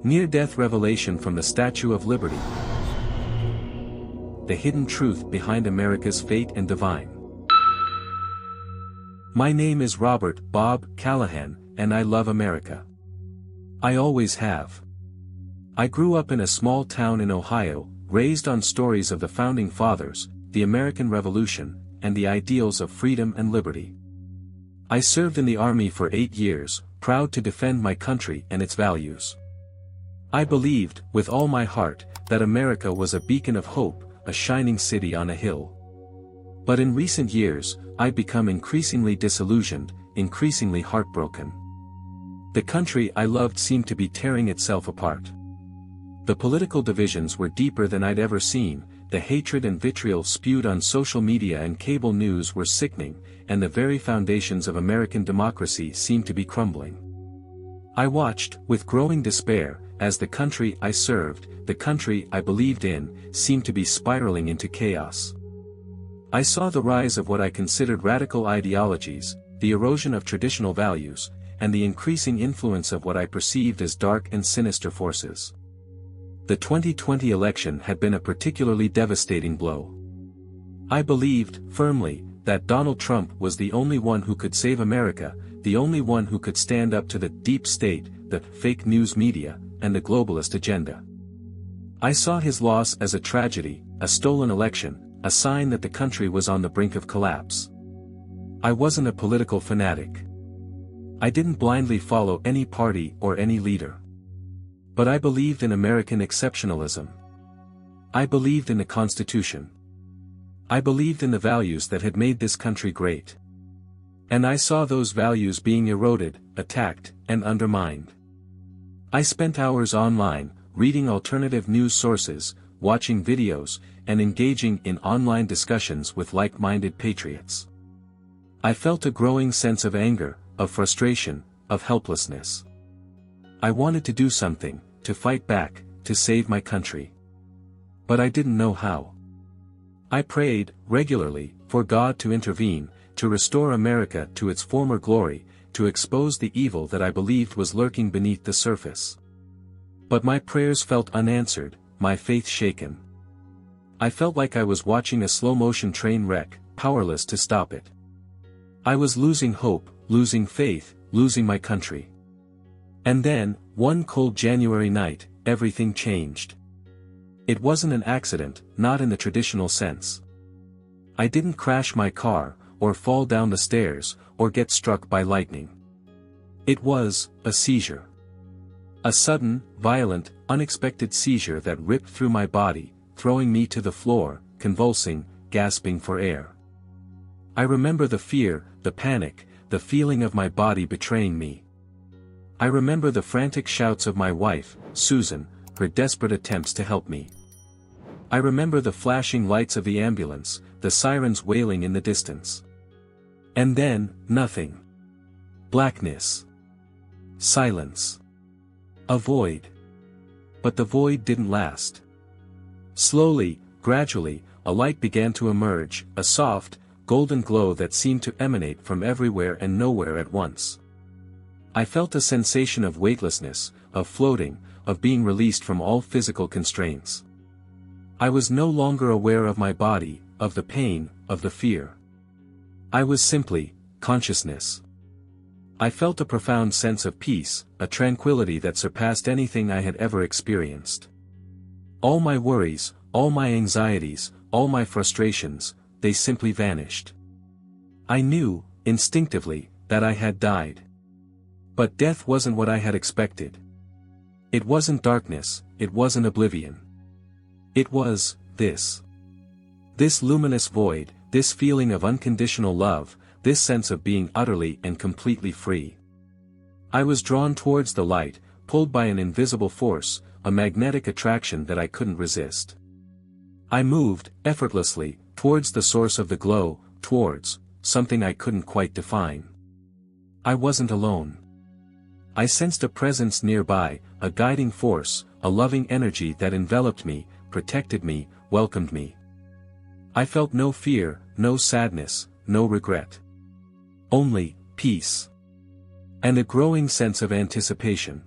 Near-death revelation from the Statue of Liberty. The hidden truth behind America's fate and divine. My name is Robert Bob Callahan, and I love America. I always have. I grew up in a small town in Ohio, raised on stories of the Founding Fathers, the American Revolution, and the ideals of freedom and liberty. I served in the Army for 8 years, proud to defend my country and its values. I believed, with all my heart, that America was a beacon of hope, a shining city on a hill. But in recent years, I've become increasingly disillusioned, increasingly heartbroken. The country I loved seemed to be tearing itself apart. The political divisions were deeper than I'd ever seen, the hatred and vitriol spewed on social media and cable news were sickening, and the very foundations of American democracy seemed to be crumbling. I watched, with growing despair, as the country I served, the country I believed in, seemed to be spiraling into chaos. I saw the rise of what I considered radical ideologies, the erosion of traditional values, and the increasing influence of what I perceived as dark and sinister forces. The 2020 election had been a particularly devastating blow. I believed, firmly, that Donald Trump was the only one who could save America, the only one who could stand up to the deep state, the fake news media, and the globalist agenda. I saw his loss as a tragedy, a stolen election, a sign that the country was on the brink of collapse. I wasn't a political fanatic. I didn't blindly follow any party or any leader. But I believed in American exceptionalism. I believed in the Constitution. I believed in the values that had made this country great. And I saw those values being eroded, attacked, and undermined. I spent hours online, reading alternative news sources, watching videos, and engaging in online discussions with like-minded patriots. I felt a growing sense of anger, of frustration, of helplessness. I wanted to do something, to fight back, to save my country. But I didn't know how. I prayed, regularly, for God to intervene, to restore America to its former glory, to expose the evil that I believed was lurking beneath the surface. But my prayers felt unanswered, my faith shaken. I felt like I was watching a slow-motion train wreck, powerless to stop it. I was losing hope, losing faith, losing my country. And then, one cold January night, everything changed. It wasn't an accident, not in the traditional sense. I didn't crash my car, or fall down the stairs, or get struck by lightning. It was a seizure. A sudden, violent, unexpected seizure that ripped through my body, throwing me to the floor, convulsing, gasping for air. I remember the fear, the panic, the feeling of my body betraying me. I remember the frantic shouts of my wife, Susan, her desperate attempts to help me. I remember the flashing lights of the ambulance, the sirens wailing in the distance. And then, nothing. Blackness. Silence. A void. But the void didn't last. Slowly, gradually, a light began to emerge, a soft, golden glow that seemed to emanate from everywhere and nowhere at once. I felt a sensation of weightlessness, of floating, of being released from all physical constraints. I was no longer aware of my body, of the pain, of the fear. I was simply consciousness. I felt a profound sense of peace, a tranquility that surpassed anything I had ever experienced. All my worries, all my anxieties, all my frustrations, they simply vanished. I knew, instinctively, that I had died. But death wasn't what I had expected. It wasn't darkness, it wasn't oblivion. It was, this. This luminous void, this feeling of unconditional love, this sense of being utterly and completely free. I was drawn towards the light, pulled by an invisible force, a magnetic attraction that I couldn't resist. I moved, effortlessly, towards the source of the glow, towards something I couldn't quite define. I wasn't alone. I sensed a presence nearby, a guiding force, a loving energy that enveloped me, protected me, welcomed me. I felt no fear, no sadness, no regret. Only peace. And a growing sense of anticipation.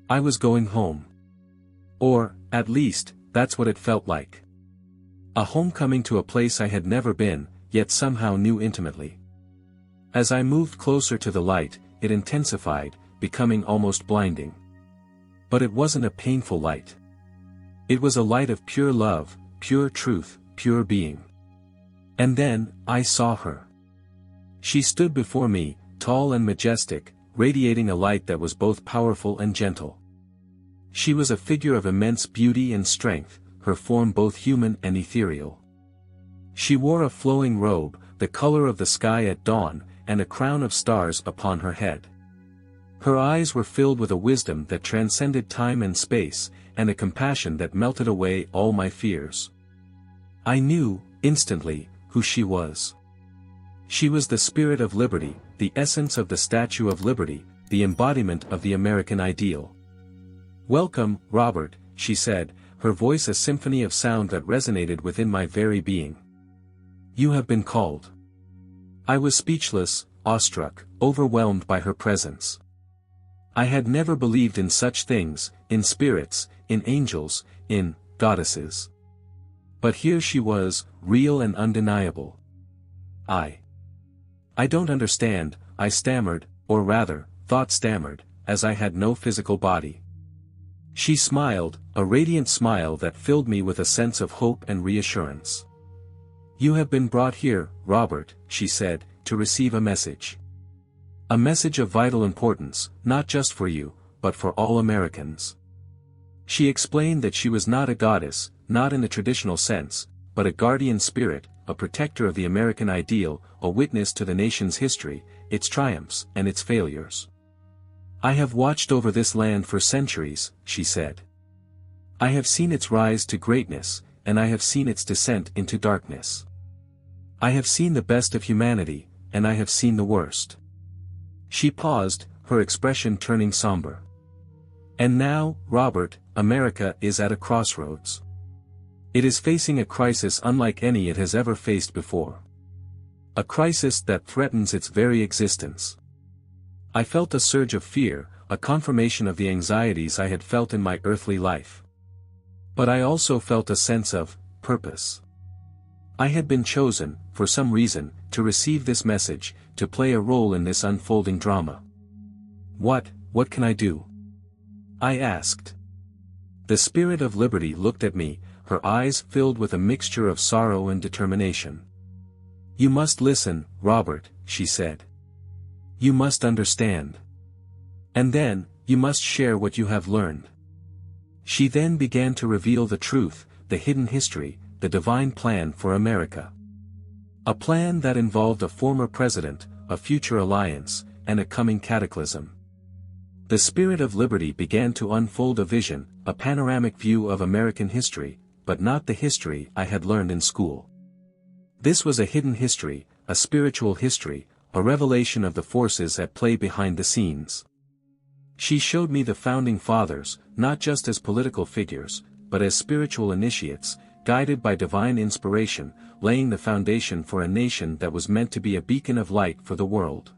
I was going home. Or, at least, that's what it felt like. A homecoming to a place I had never been, yet somehow knew intimately. As I moved closer to the light, it intensified, becoming almost blinding. But it wasn't a painful light. It was a light of pure love, pure truth, pure being. And then, I saw her. She stood before me, tall and majestic, radiating a light that was both powerful and gentle. She was a figure of immense beauty and strength, her form both human and ethereal. She wore a flowing robe, the color of the sky at dawn, and a crown of stars upon her head. Her eyes were filled with a wisdom that transcended time and space, and a compassion that melted away all my fears. I knew, instantly, who she was. She was the spirit of liberty, the essence of the Statue of Liberty, the embodiment of the American ideal. "Welcome, Robert," she said, her voice a symphony of sound that resonated within my very being. "You have been called." I was speechless, awestruck, overwhelmed by her presence. I had never believed in such things, in spirits, in angels, in goddesses. But here she was, real and undeniable. I don't understand, I stammered, or rather, thought stammered, as I had no physical body. She smiled, a radiant smile that filled me with a sense of hope and reassurance. "You have been brought here, Robert," she said, "to receive a message. A message of vital importance, not just for you, but for all Americans." She explained that she was not a goddess, not in the traditional sense, but a guardian spirit, a protector of the American ideal, a witness to the nation's history, its triumphs and its failures. "I have watched over this land for centuries," she said. "I have seen its rise to greatness, and I have seen its descent into darkness. I have seen the best of humanity, and I have seen the worst." She paused, her expression turning somber. "And now, Robert, America is at a crossroads. It is facing a crisis unlike any it has ever faced before. A crisis that threatens its very existence." I felt a surge of fear, a confirmation of the anxieties I had felt in my earthly life. But I also felt a sense of purpose. I had been chosen, for some reason, to receive this message, to play a role in this unfolding drama. What can I do?" I asked. The spirit of liberty looked at me, her eyes filled with a mixture of sorrow and determination. "You must listen, Robert," she said. "You must understand. And then, you must share what you have learned." She then began to reveal the truth, the hidden history, the divine plan for America. A plan that involved a former president, a future alliance, and a coming cataclysm. The spirit of liberty began to unfold a vision, a panoramic view of American history, but not the history I had learned in school. This was a hidden history, a spiritual history, a revelation of the forces at play behind the scenes. She showed me the founding fathers, not just as political figures, but as spiritual initiates, guided by divine inspiration, laying the foundation for a nation that was meant to be a beacon of light for the world.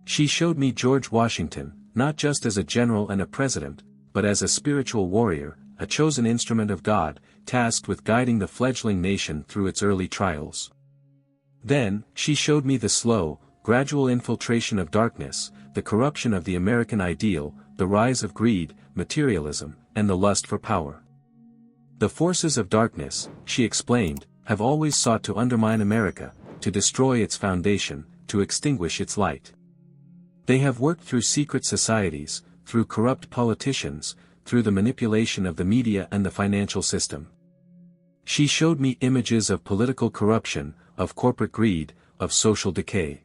She showed me George Washington, not just as a general and a president, but as a spiritual warrior, a chosen instrument of God, tasked with guiding the fledgling nation through its early trials. Then, she showed me the slow, gradual infiltration of darkness, the corruption of the American ideal, the rise of greed, materialism, and the lust for power. The forces of darkness, she explained, have always sought to undermine America, to destroy its foundation, to extinguish its light. They have worked through secret societies, through corrupt politicians, through the manipulation of the media and the financial system. She showed me images of political corruption, of corporate greed, of social decay.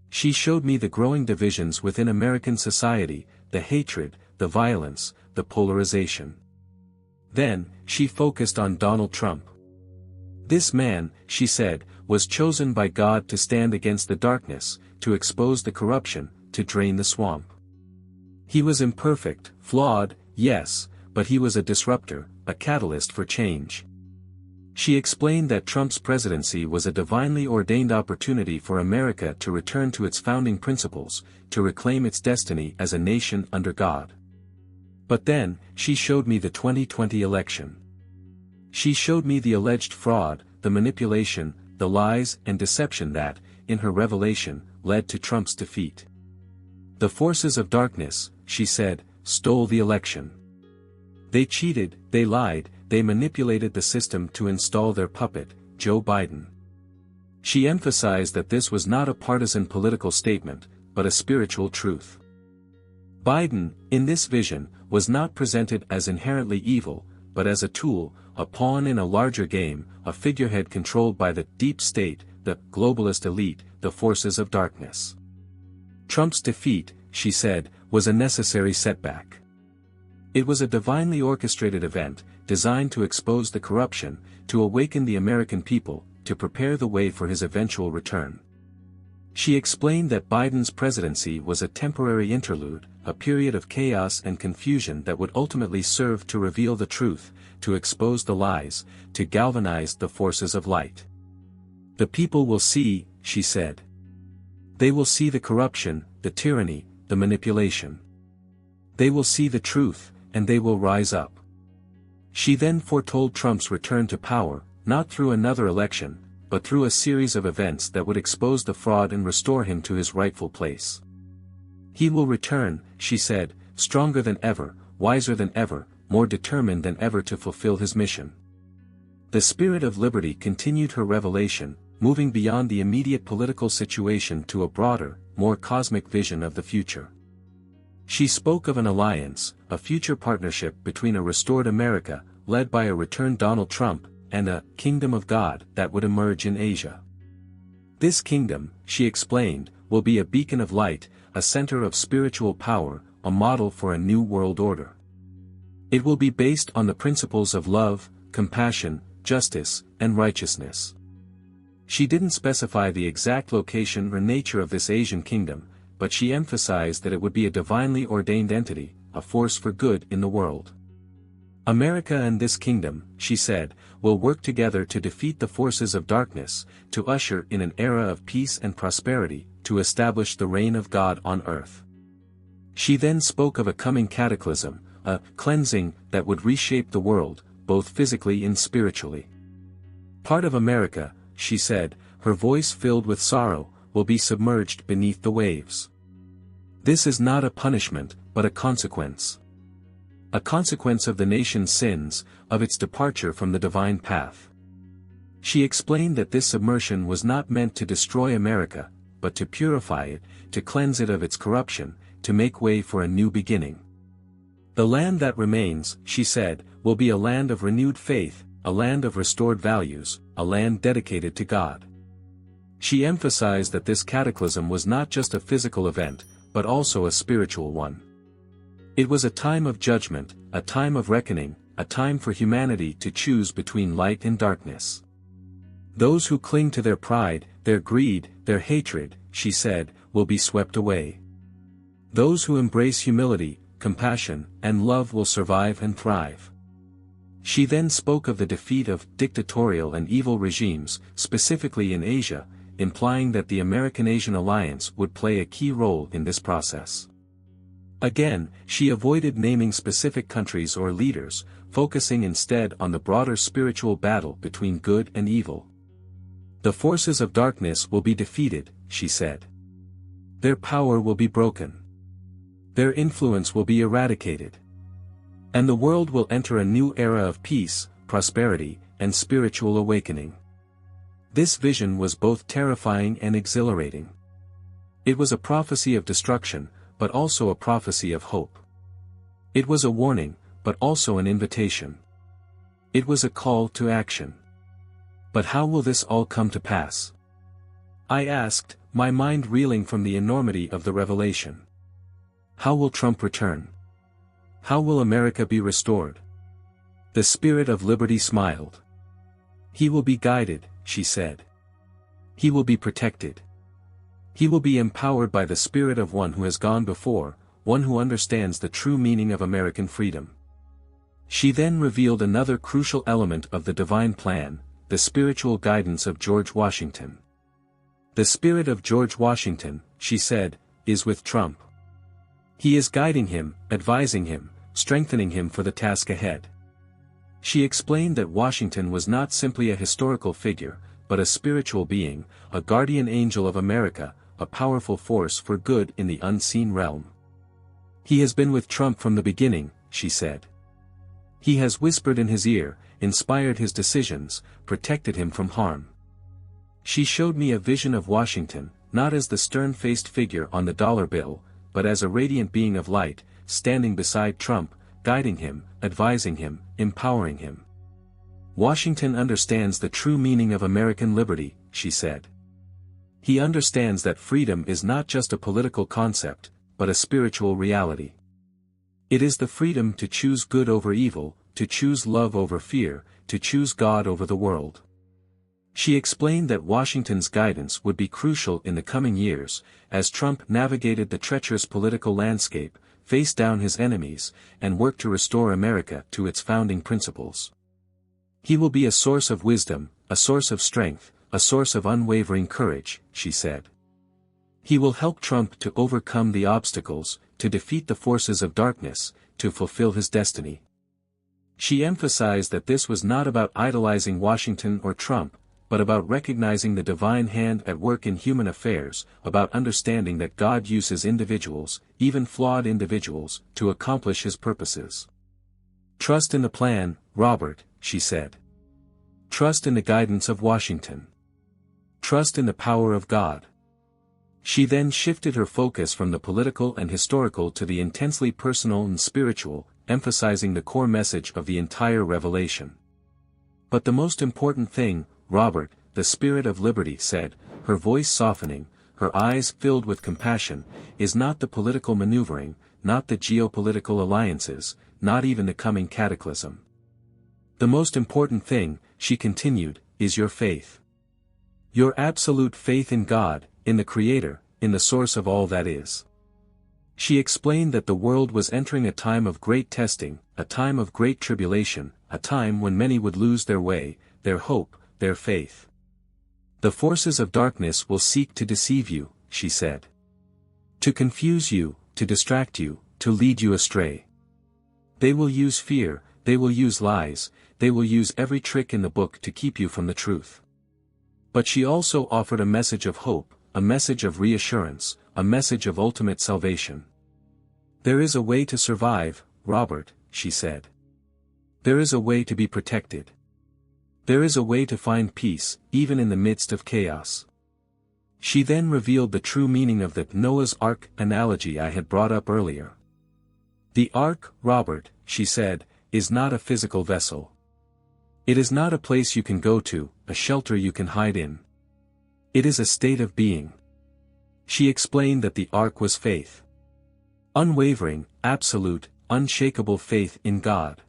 She showed me the growing divisions within American society, the hatred, the violence, the polarization. Then, she focused on Donald Trump. This man, she said, was chosen by God to stand against the darkness, to expose the corruption, to drain the swamp. He was imperfect, flawed, yes, but he was a disruptor, a catalyst for change. She explained that Trump's presidency was a divinely ordained opportunity for America to return to its founding principles, to reclaim its destiny as a nation under God. But then, she showed me the 2020 election. She showed me the alleged fraud, the manipulation, the lies and deception that, in her revelation, led to Trump's defeat. The forces of darkness, she said, stole the election. They cheated, they lied, they manipulated the system to install their puppet, Joe Biden. She emphasized that this was not a partisan political statement, but a spiritual truth. Biden, in this vision, was not presented as inherently evil, but as a tool, a pawn in a larger game, a figurehead controlled by the deep state, the globalist elite, the forces of darkness. Trump's defeat, she said, was a necessary setback. It was a divinely orchestrated event, designed to expose the corruption, to awaken the American people, to prepare the way for his eventual return. She explained that Biden's presidency was a temporary interlude, a period of chaos and confusion that would ultimately serve to reveal the truth, to expose the lies, to galvanize the forces of light. The people will see, she said. They will see the corruption, the tyranny, the manipulation. They will see the truth, and they will rise up. She then foretold Trump's return to power, not through another election, but through a series of events that would expose the fraud and restore him to his rightful place. He will return, she said, stronger than ever, wiser than ever, more determined than ever to fulfill his mission. The spirit of liberty continued her revelation, moving beyond the immediate political situation to a broader, more cosmic vision of the future. She spoke of an alliance, a future partnership between a restored America, led by a returned Donald Trump, and a kingdom of God that would emerge in Asia. This kingdom, she explained, will be a beacon of light, a center of spiritual power, a model for a new world order. It will be based on the principles of love, compassion, justice, and righteousness. She didn't specify the exact location or nature of this Asian kingdom, but she emphasized that it would be a divinely ordained entity, a force for good in the world. America and this kingdom, she said, will work together to defeat the forces of darkness, to usher in an era of peace and prosperity, to establish the reign of God on earth. She then spoke of a coming cataclysm, a cleansing that would reshape the world, both physically and spiritually. Part of America, she said, her voice filled with sorrow, will be submerged beneath the waves. This is not a punishment, but a consequence. A consequence of the nation's sins, of its departure from the divine path. She explained that this submersion was not meant to destroy America, but to purify it, to cleanse it of its corruption, to make way for a new beginning. The land that remains, she said, will be a land of renewed faith, a land of restored values, a land dedicated to God. She emphasized that this cataclysm was not just a physical event, but also a spiritual one. It was a time of judgment, a time of reckoning, a time for humanity to choose between light and darkness. Those who cling to their pride, their greed, their hatred, she said, will be swept away. Those who embrace humility, compassion, and love will survive and thrive. She then spoke of the defeat of dictatorial and evil regimes, specifically in Asia, implying that the American-Asian alliance would play a key role in this process. Again, she avoided naming specific countries or leaders, focusing instead on the broader spiritual battle between good and evil. The forces of darkness will be defeated, she said. Their power will be broken. Their influence will be eradicated. And the world will enter a new era of peace, prosperity, and spiritual awakening. This vision was both terrifying and exhilarating. It was a prophecy of destruction, but also a prophecy of hope. It was a warning, but also an invitation. It was a call to action. But how will this all come to pass? I asked, my mind reeling from the enormity of the revelation. How will Trump return? How will America be restored? The spirit of liberty smiled. He will be guided, she said. He will be protected. He will be empowered by the spirit of one who has gone before, one who understands the true meaning of American freedom. She then revealed another crucial element of the divine plan, the spiritual guidance of George Washington. The spirit of George Washington, she said, is with Trump. He is guiding him, advising him, strengthening him for the task ahead. She explained that Washington was not simply a historical figure, but a spiritual being, a guardian angel of America, a powerful force for good in the unseen realm. He has been with Trump from the beginning, she said. He has whispered in his ear, inspired his decisions, protected him from harm. She showed me a vision of Washington, not as the stern-faced figure on the dollar bill, but as a radiant being of light, standing beside Trump, guiding him, advising him, empowering him. Washington understands the true meaning of American liberty, she said. He understands that freedom is not just a political concept, but a spiritual reality. It is the freedom to choose good over evil, to choose love over fear, to choose God over the world. She explained that Washington's guidance would be crucial in the coming years, as Trump navigated the treacherous political landscape, faced down his enemies, and worked to restore America to its founding principles. He will be a source of wisdom, a source of strength, a source of unwavering courage, she said. He will help Trump to overcome the obstacles, to defeat the forces of darkness, to fulfill his destiny. She emphasized that this was not about idolizing Washington or Trump, but about recognizing the divine hand at work in human affairs, about understanding that God uses individuals, even flawed individuals, to accomplish his purposes. Trust in the plan, Robert, she said. Trust in the guidance of Washington. Trust in the power of God. She then shifted her focus from the political and historical to the intensely personal and spiritual, emphasizing the core message of the entire revelation. But the most important thing, Robert, the Spirit of Liberty said, her voice softening, her eyes filled with compassion, is not the political maneuvering, not the geopolitical alliances, not even the coming cataclysm. The most important thing, she continued, is your faith. Your absolute faith in God, in the Creator, in the source of all that is. She explained that the world was entering a time of great testing, a time of great tribulation, a time when many would lose their way, their hope, their faith. The forces of darkness will seek to deceive you, she said. To confuse you, to distract you, to lead you astray. They will use fear, they will use lies, they will use every trick in the book to keep you from the truth. But she also offered a message of hope, a message of reassurance, a message of ultimate salvation. There is a way to survive, Robert, she said. There is a way to be protected. There is a way to find peace, even in the midst of chaos. She then revealed the true meaning of the Noah's Ark analogy I had brought up earlier. The Ark, Robert, she said, is not a physical vessel. It is not a place you can go to, a shelter you can hide in. It is a state of being. She explained that the Ark was faith. Unwavering, absolute, unshakable faith in God.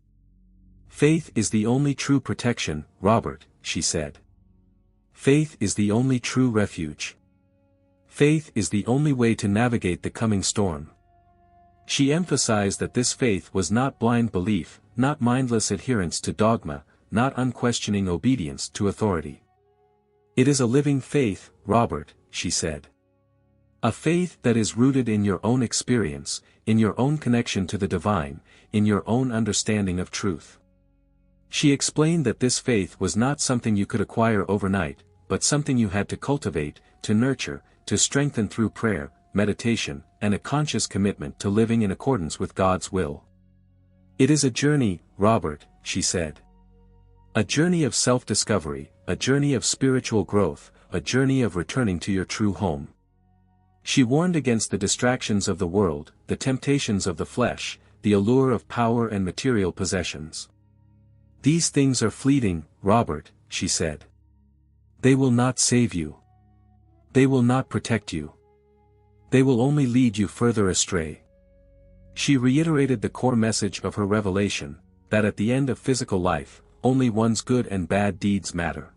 Faith is the only true protection, Robert, she said. Faith is the only true refuge. Faith is the only way to navigate the coming storm. She emphasized that this faith was not blind belief, not mindless adherence to dogma, not unquestioning obedience to authority. It is a living faith, Robert, she said. A faith that is rooted in your own experience, in your own connection to the divine, in your own understanding of truth. She explained that this faith was not something you could acquire overnight, but something you had to cultivate, to nurture, to strengthen through prayer, meditation, and a conscious commitment to living in accordance with God's will. It is a journey, Robert, she said. A journey of self-discovery, a journey of spiritual growth, a journey of returning to your true home. She warned against the distractions of the world, the temptations of the flesh, the allure of power and material possessions. These things are fleeting, Robert, she said. They will not save you. They will not protect you. They will only lead you further astray. She reiterated the core message of her revelation, that at the end of physical life, only one's good and bad deeds matter.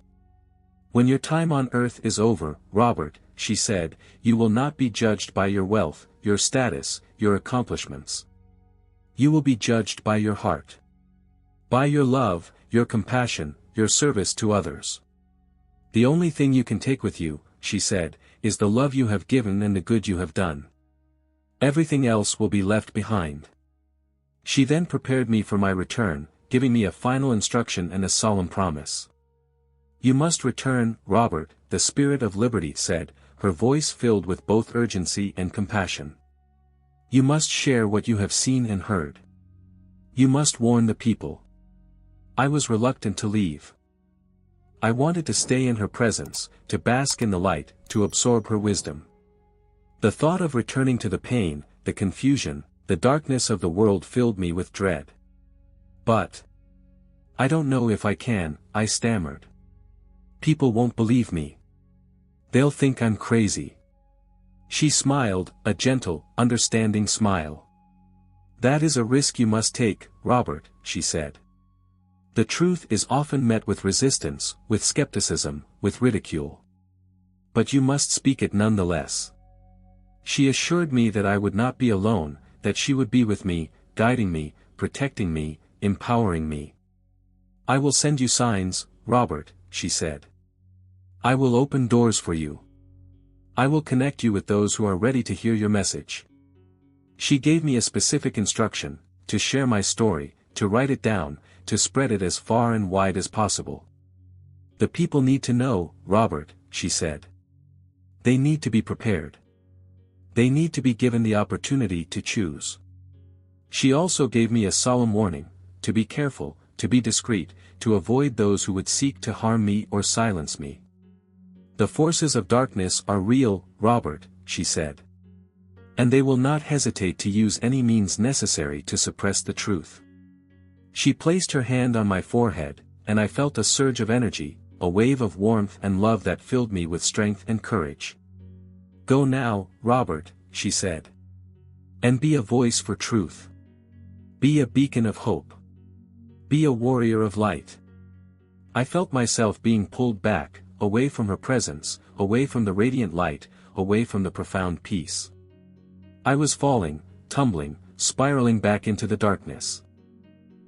When your time on earth is over, Robert, she said, you will not be judged by your wealth, your status, your accomplishments. You will be judged by your heart. By your love, your compassion, your service to others. The only thing you can take with you, she said, is the love you have given and the good you have done. Everything else will be left behind. She then prepared me for my return, giving me a final instruction and a solemn promise. "You must return, Robert," the Spirit of Liberty said, her voice filled with both urgency and compassion. "You must share what you have seen and heard. You must warn the people." I was reluctant to leave. I wanted to stay in her presence, to bask in the light, to absorb her wisdom. The thought of returning to the pain, the confusion, the darkness of the world filled me with dread. "But I don't know if I can," I stammered. "People won't believe me. They'll think I'm crazy." She smiled, a gentle, understanding smile. "That is a risk you must take, Robert," she said. "The truth is often met with resistance, with skepticism, with ridicule. But you must speak it nonetheless." She assured me that I would not be alone, that she would be with me, guiding me, protecting me, empowering me. "I will send you signs, Robert," she said. "I will open doors for you. I will connect you with those who are ready to hear your message." She gave me a specific instruction: to share my story, to write it down, to spread it as far and wide as possible. "The people need to know, Robert," she said. "They need to be prepared. They need to be given the opportunity to choose." She also gave me a solemn warning: to be careful, to be discreet, to avoid those who would seek to harm me or silence me. "The forces of darkness are real, Robert," she said. "And they will not hesitate to use any means necessary to suppress the truth." She placed her hand on my forehead, and I felt a surge of energy, a wave of warmth and love that filled me with strength and courage. "Go now, Robert," she said. "And be a voice for truth. Be a beacon of hope. Be a warrior of light." I felt myself being pulled back, away from her presence, away from the radiant light, away from the profound peace. I was falling, tumbling, spiraling back into the darkness.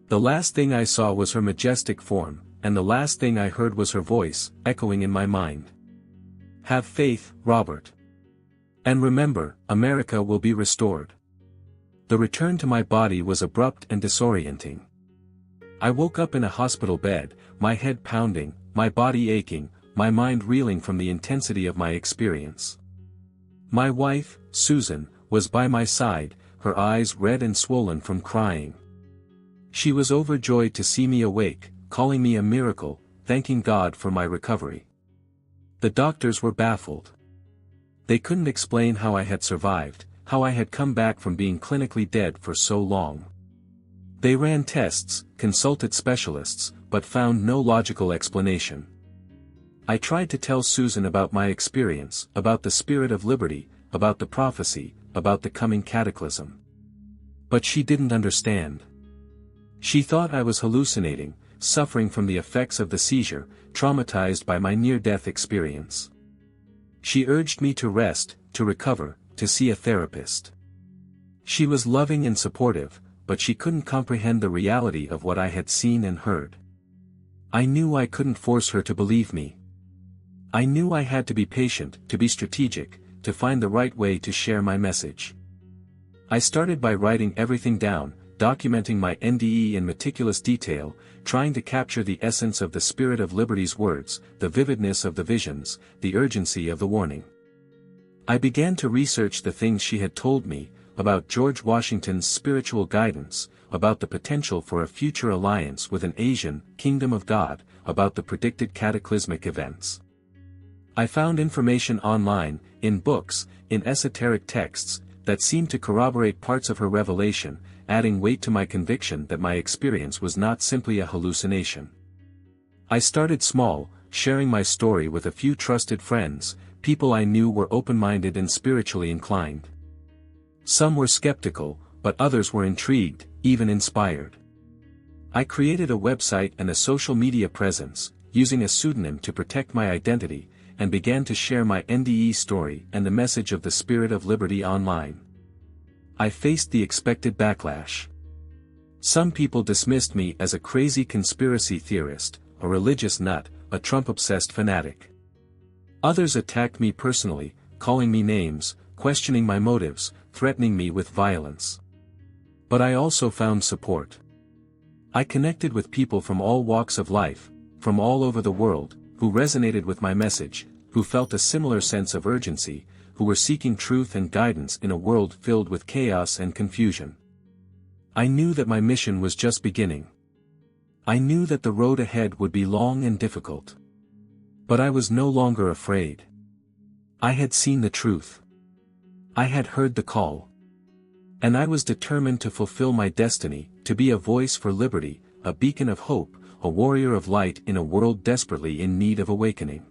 The last thing I saw was her majestic form, and the last thing I heard was her voice, echoing in my mind. "Have faith, Robert. And remember, America will be restored." The return to my body was abrupt and disorienting. I woke up in a hospital bed, my head pounding, my body aching, my mind reeling from the intensity of my experience. My wife, Susan, was by my side, her eyes red and swollen from crying. She was overjoyed to see me awake, calling me a miracle, thanking God for my recovery. The doctors were baffled. They couldn't explain how I had survived, how I had come back from being clinically dead for so long. They ran tests, consulted specialists, but found no logical explanation. I tried to tell Susan about my experience, about the Spirit of Liberty, about the prophecy, about the coming cataclysm. But she didn't understand. She thought I was hallucinating, suffering from the effects of the seizure, traumatized by my near-death experience. She urged me to rest, to recover, to see a therapist. She was loving and supportive, but she couldn't comprehend the reality of what I had seen and heard. I knew I couldn't force her to believe me. I knew I had to be patient, to be strategic, to find the right way to share my message. I started by writing everything down, documenting my NDE in meticulous detail, trying to capture the essence of the Spirit of Liberty's words, the vividness of the visions, the urgency of the warning. I began to research the things she had told me, about George Washington's spiritual guidance, about the potential for a future alliance with an Asian kingdom of God, about the predicted cataclysmic events. I found information online, in books, in esoteric texts, that seemed to corroborate parts of her revelation, adding weight to my conviction that my experience was not simply a hallucination. I started small, sharing my story with a few trusted friends, people I knew were open-minded and spiritually inclined. Some were skeptical, but others were intrigued, even inspired. I created a website and a social media presence, using a pseudonym to protect my identity, and began to share my NDE story and the message of the Spirit of Liberty online. I faced the expected backlash. Some people dismissed me as a crazy conspiracy theorist, a religious nut, a Trump-obsessed fanatic. Others attacked me personally, calling me names, questioning my motives, threatening me with violence. But I also found support. I connected with people from all walks of life, from all over the world, who resonated with my message, who felt a similar sense of urgency, who were seeking truth and guidance in a world filled with chaos and confusion. I knew that my mission was just beginning. I knew that the road ahead would be long and difficult. But I was no longer afraid. I had seen the truth. I had heard the call. And I was determined to fulfill my destiny, to be a voice for liberty, a beacon of hope, a warrior of light in a world desperately in need of awakening.